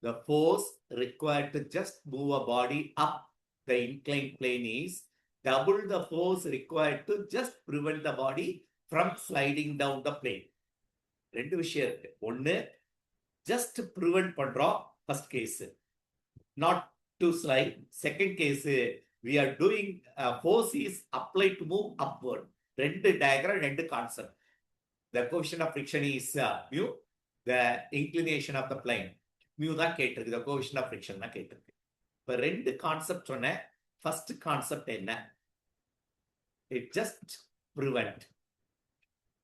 the force required to just move a body up the inclined plane is double the force required to just prevent the body from sliding down the plane. ரெண்டு விஷயம் இருக்கு. ஒன்னு just prevent பண்றோம் first case, not to slide. Second case, we are doing force is applied to move upward. ரெண்டு diagram, ரெண்டு concept. The coefficient of friction is mu, the inclination of the plane mu தான் கேட்டிருக்கு. The coefficient of friction தான் கேட்டிருக்கு. இப்ப ரெண்டு concept சொன்னேன். First concept என்ன? It just prevent.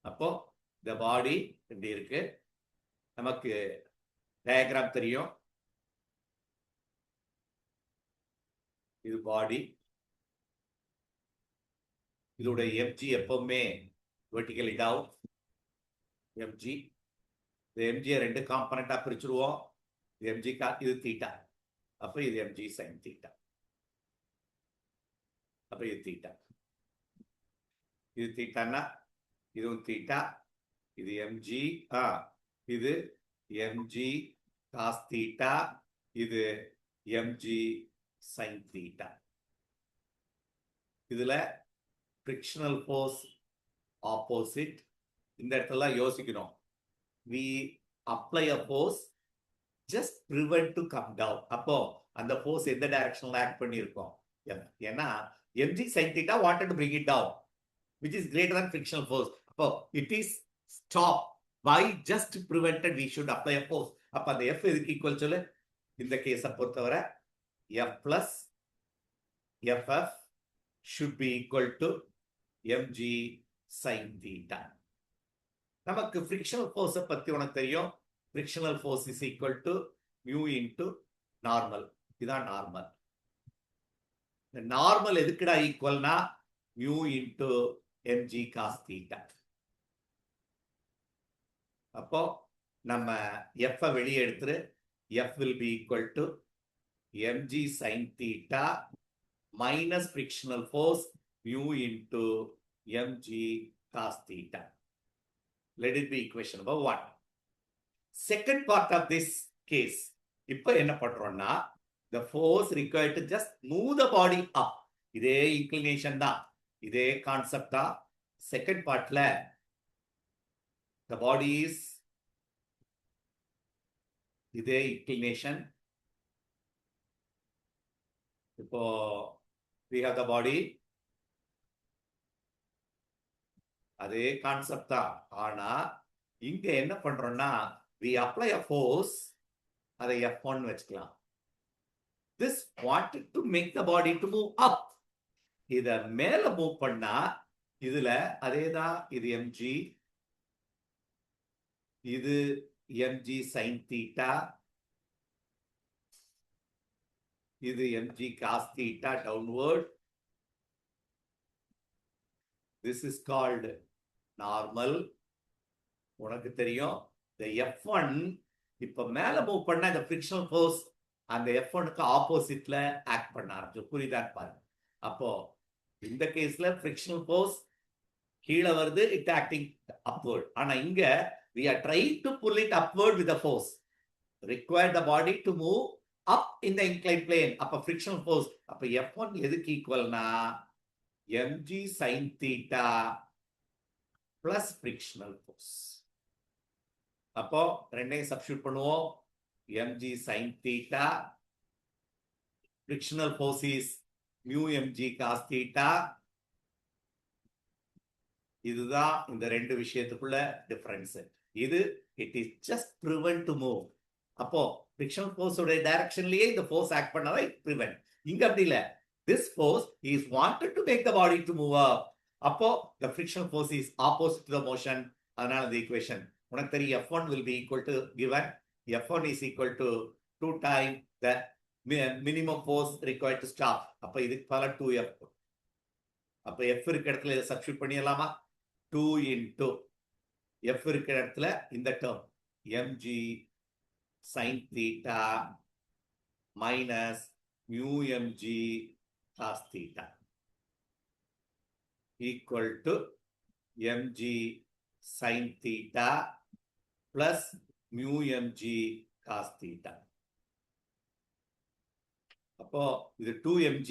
அப்போ the body இப்படி இருக்கு. நமக்கு டயக்ராம் தெரியும். இது பாடி. இதோட mg எப்பவுமே vertically down. mg இந்த mg ரெண்டு காம்பனண்டா பிரிச்சுடுவோம். இது mg இது தீட்டா. அப்ப இது mg sin தீட்டா. அப்ப இது தீட்டா. இது தீட்டான்னா இதுவும் தீட்டா. இது mg இது mg cos தீட்டா. இது mg sin தீட்டா. இதுல frictional force opposite. இந்த இடத்துல யோசிக்கணும். We apply a force just prevent to come down. அப்போ அந்த force எந்த டைரக்ஷன்ல ஆக்ட் பண்ணியிருக்கோம்? ஏன்னா mg sin theta wanted to bring it down, which is greater than frictional force. அப்போ it is stop. By just prevented we should apply a force. அப்ப அந்த f எதுக்கு ஈக்குவல் சொல்லு? இந்த கேஸை பொறுத்தவரை f plus ff should be equal to mg sin theta. நமக்கு frictional force பத்தி உனக்கு தெரியும். frictional force is equal to mu into normal. இதான் நார்மல். இந்த நார்மல் எதுக்குடா ஈக்குவல்னா mu into mg cos theta. அப்போ நம்ம f வெளியே எடுத்துரு. f will be equal to mg sin theta minus frictional force mu into mg cos theta. Let it be equation number 1. Second part of this case, இப்போ என்ன பண்றோம்னா the force required to just move the body up. இதே inclination தான், இதே concept தான். Second பார்ட்ல the body is இதே inclination. இப்போ we have the body, அதே கான்செப்ட் தான். ஆனா இங்க என்ன பண்றோம்னா we apply a force, அதை F1 வச்சுக்கலாம். This wanted to make the body to move up. இத மேல மூவ் பண்ணா இதுல அதேதான். இது mg, இது mg sin theta, இது mg cos theta downward. This is called normal. உனக்கு தெரியும் the F1 இப்ப மேல மூவ் பண்ணா இந்த frictional force அந்த F1க்கு ஆப்போசிட்ல ஆக்ட் பண்ண ஆரம்பிச்சு. புரியுதான்னு பாருங்க. அப்போ இந்த கேஸ்ல frictional force கீழே வருது, it acting upward. ஆனா இங்க we are trying to pull it upward with the force. Require the body to move up in the inclined plane. அப்ப frictional force. அப்ப F1 எதுக்கு ஈக்குவல்னா mg sin theta plus frictional force. அப்போ ரெண்டையும் substitute பண்ணுவோம். mg sin theta, frictional force is mu mg cos theta. இதுதான் இந்த ரெண்டு விஷயத்துக்குள்ள difference. இது it is just prevent to move. அப்போ frictional force உடைய டைரக்ஷன்லயே இந்த force ஆக்ட் பண்ணாவே prevent. இங்க அப்படி இல்ல. This force is wanted to make the body to move up. அப்போ the frictional force is opposite to the motion. அதனால இந்த equation உனக்கு தெரியும். F1 will be equal to given. F1 is equal to 2 times the minimum force required to stop. அப்ப இதுக்கு பல 2f. அப்ப f இருக்கிற இடத்துல இதை சப்ஸ்டிட்யூட் பண்ணிடலாமா? 2 into f இருக்கிற இடத்துல இந்த term mg sin theta minus mu mg cos theta equal to mg sin theta plus mu mg cos theta. அப்போ இது 2mg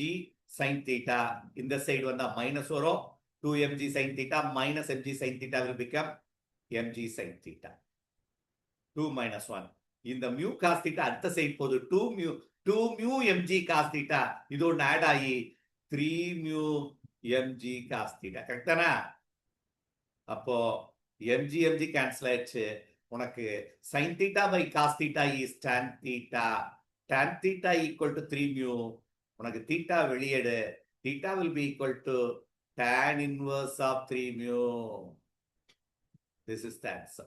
sin theta. இந்த சைடு வந்தா மைனஸ் வரும். 2mg sin theta minus mg sin theta will become mg sin theta. 2 minus 1. இந்த mu cos theta அடுத்த side போகுது. 2 mu mg cos theta. இது ஒன்று ஆட் ஆகி 3 mu mg cos theta. Correct தானே? அப்போ mg கேன்சல் ஆயிடுச்சு. உனக்கு sin theta by cos theta is tan theta. Tan theta equal to 3 mu. உனக்கு theta வெளியேடு. Theta will be equal to tan inverse of 3 mu. This is the answer.